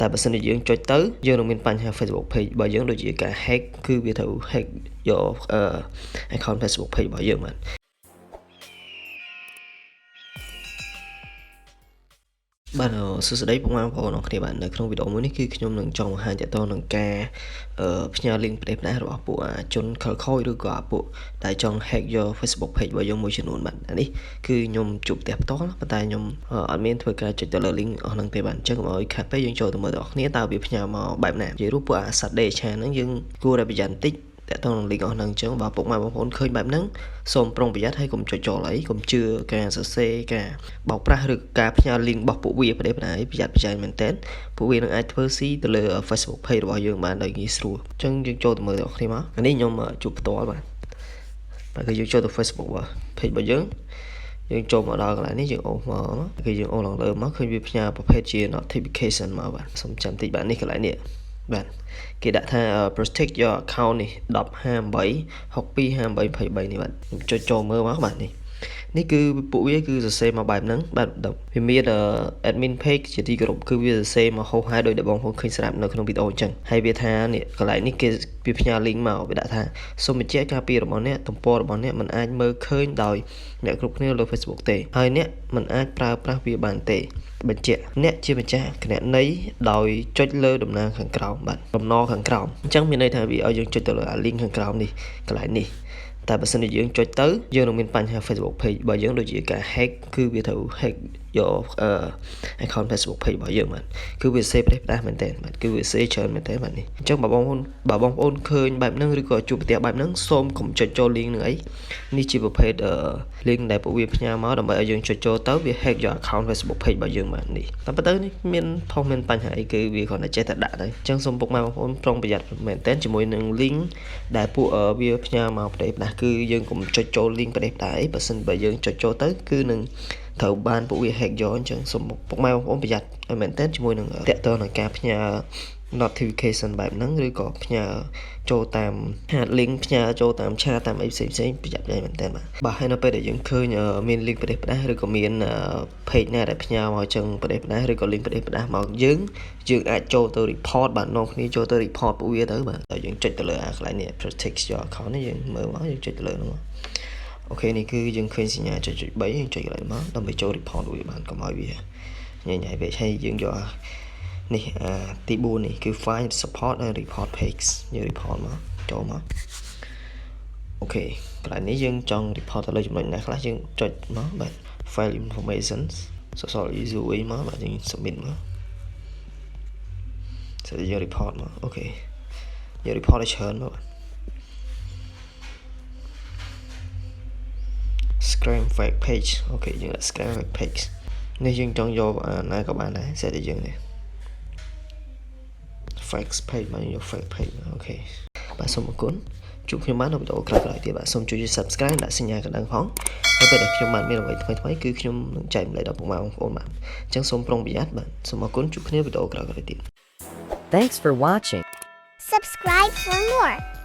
តែបើសិនជាយើងចុចទៅយើងនឹងមានបញ្ហា Facebook page របស់យើងដូចជាការ hack គឺវាត្រូវ hack យក account Facebook page របស់យើងបាទបាទសួស្តីបងប្អូនអរគ្នាបាទនៅក្នុងវីដេអូមួយនេះគឺខ្ញុំនឹងចង់បង្ហាញទាក់ទងនឹងការផ្ញើ link ផ្ដេសផ្ដាសរបស់ពួកជនខិលខូចឬក៏ពួកដែលចង់ hack យក Facebook page របស់យើងមួយចំនួនបាទនេះគឺខ្ញុំជួបផ្ទះផ្ទាល់ប៉ុន្តែខ្ញុំអត់មានធ្វើការចុចទៅលើ link អស់ហ្នឹងទេបាទអញ្ចឹងកុំឲ្យខាត់ពេកយើងចូលទៅមើលទាំងអស់គ្នាតើវាផ្ញើមកបែបណានិយាយរួមពួកSaturday ឆាហ្នឹងយើងគួរតែប្រយ័ត្នបន្តិចតើតើនឹង link អស់ហ្នឹងអញ្ចឹងបើពុកម៉ែបងប្អូនឃើញបែបហ្នឹងសូមប្រុងប្រយ័ត្នហើយកុំចុចចូលអីកុំជឿការសរសេរការបោកប្រាស់ឬការផ្ញើ link របស់ពួកវាប្រទេសប្រយ័ត្នប្រយែងមែនតើពួកវានឹងអាចធ្វើស៊ីទៅលើ Facebook page របស់យើងបានដោយងាយស្រួលអញ្ចឹងយើងចូលទៅមើលទាំងគ្នាមកនេះខ្ញុំជួបផ្ទាល់បាទគឺយើងចូលទៅ Facebook page របស់យើងចូលមកដល់កន្លែងនេះយើងអូសមកគឺយើងអូសឡើងលើមកឃើញវាផ្ញើប្រភេទជា notification មកបាទសូមចាំតិចបាទនេះកន្លែងនេះបាទគេដាក់ថា protect your account នេះ1058 62 58 23នេះបាទចុចចូលមើលមកបាទនេះគឺពួកវាគឺសរសេរមកបែបហ្នឹងបាទវាមាន admin page ជាទីគោរពគឺវាសរសេរមកហោហាយដោយដែលបងប្អូនឃើញស្រាប់នៅក្នុងវីដេអូអញ្ចឹងហើយវាថានេះកន្លែងនេះគេវាផ្ញើ link មកវាដាក់ថាសូមបញ្ជាក់ការពីរបស់អ្នកទំព័ររបស់អ្នកមិនអាចមើលឃើញដោយអ្នកគ្រប់គ្នាលើ Facebook ទេហើយអ្នកមិនអាចប្រើប្រាស់វាបានទេបញ្ជាក់អ្នកជាម្ចាស់គណនីដោយចុចលើដំណើរខាងក្រោមបាទដំណរខាងក្រោមអញ្ចឹងមានន័យថាវាឲ្យយើងចុចទៅលើ link ខាងក្រោមនេះកន្លែងនេះតែបើសិនជាយើងចុចទៅយើងនឹងមានបញ្ហា Facebook page របស់យើងដូចជាការ hack គឺវាត្រូវ hack យក account Facebook page របស់យើងបាទគឺវាសេផ្ដេសផ្ដាសមែនតើបាទគឺវាសេច្រើនមែនតើបាទនេះអញ្ចឹងបើបងប្អូនឃើញបែបហ្នឹងឬក៏ជួបប្រទះបែបហ្នឹងសូមកុំចុចចូល link នឹងអីនេះជាប្រភេទ link ដែលពួកវាផ្ញើមកដើម្បីឲ្យយើងចុចចូលទៅវា hack យក account Facebook page របស់យើងបាទនេះតែប៉ុន្តែនេះមានបញ្ហាអីគឺវាគ្រាន់តែចេះតែដាក់ទៅអញ្ចឹងសូមពុកម៉ែបងប្អូនប្រុងប្រយ័ត្នមែនតើជាមួយនឹង link ដែលពួកវាផ្ញើមកផ្ដេសផ្ដាសគឺយើងកុំចុចចូល link ផ្ដេសផ្ដាសអីបើសិនបើយើងចុចចូលទៅគឺនឹងត្រូវបានពួកវា hack យកអញ្ចឹងសូមពុកម៉ែបងប្អូនប្រយ័ត្នឲ្យមែនតើជាមួយនឹងតាក់ទងនឹងការផ្ញើ notification បែបហ្នឹងឬក៏ផ្ញើចូលតាមlink ផ្ញើចូលតាមឆាតាមអីផ្សេងប្រយ័ត្នមែនតើបាទហើយនៅពេលដែលយើងឃើញមាន link ផ្ដេសផ្ដាសឬក៏មាន page ណាដែលផ្ញើមកចឹងផ្ដេសផ្ដាសឬក៏ link ផ្ដេសផ្ដាសមកយើងអាចចូលទៅ report បាទនាំគ្នាចូលទៅ report ពួកវាទៅបាទតែយើងចុចទៅលើកន្លែងនេះ protect your account នេះយើងមើលមកយើងចុចទៅលើហ្នឹងអូខេនេះគឺយើងឃើញសញ្ញាចុច3យើងចុចកន្លែងមកដើម្បីចូល report វាបានកុំឲ្យវាញ៉ៃពេកហើយយើងយកនេះទី4នេះគឺ find support and report page យើង report មកចូលមកអូខេកន្លែងនេះយើងចង់ report ទៅលើចំណុចណាខ្លះយើងចុចមកបាទ file information សរស user មកបាទយើង submit មកស្អីយើង report មកអូខេយើង report ឲ្យច្រើនមកscam fake page អូខេយើងដាក់ scam fake page នេះយើងចង់យកណាក៏បានដែរសេតតែយើងនេះ fake page មកយក fake page អូខេបាទសូមអរគុណជួបខ្ញុំបាននៅវីដេអូក្រោយៗទៀតបាទសូមជួយ subscribe ដាក់សញ្ញាកណ្ដឹងផងហើយពេលដែលខ្ញុំបានមានអ្វីថ្មីៗគឺខ្ញុំនឹងចែកម្លែកដល់ពុកម៉ែបងប្អូនបាទអញ្ចឹងសូមប្រុងប្រយ័ត្នបាទសូមអរគុណជួបគ្នាវីដេអូក្រោយៗទៀត Thanks for watching. Subscribe for more.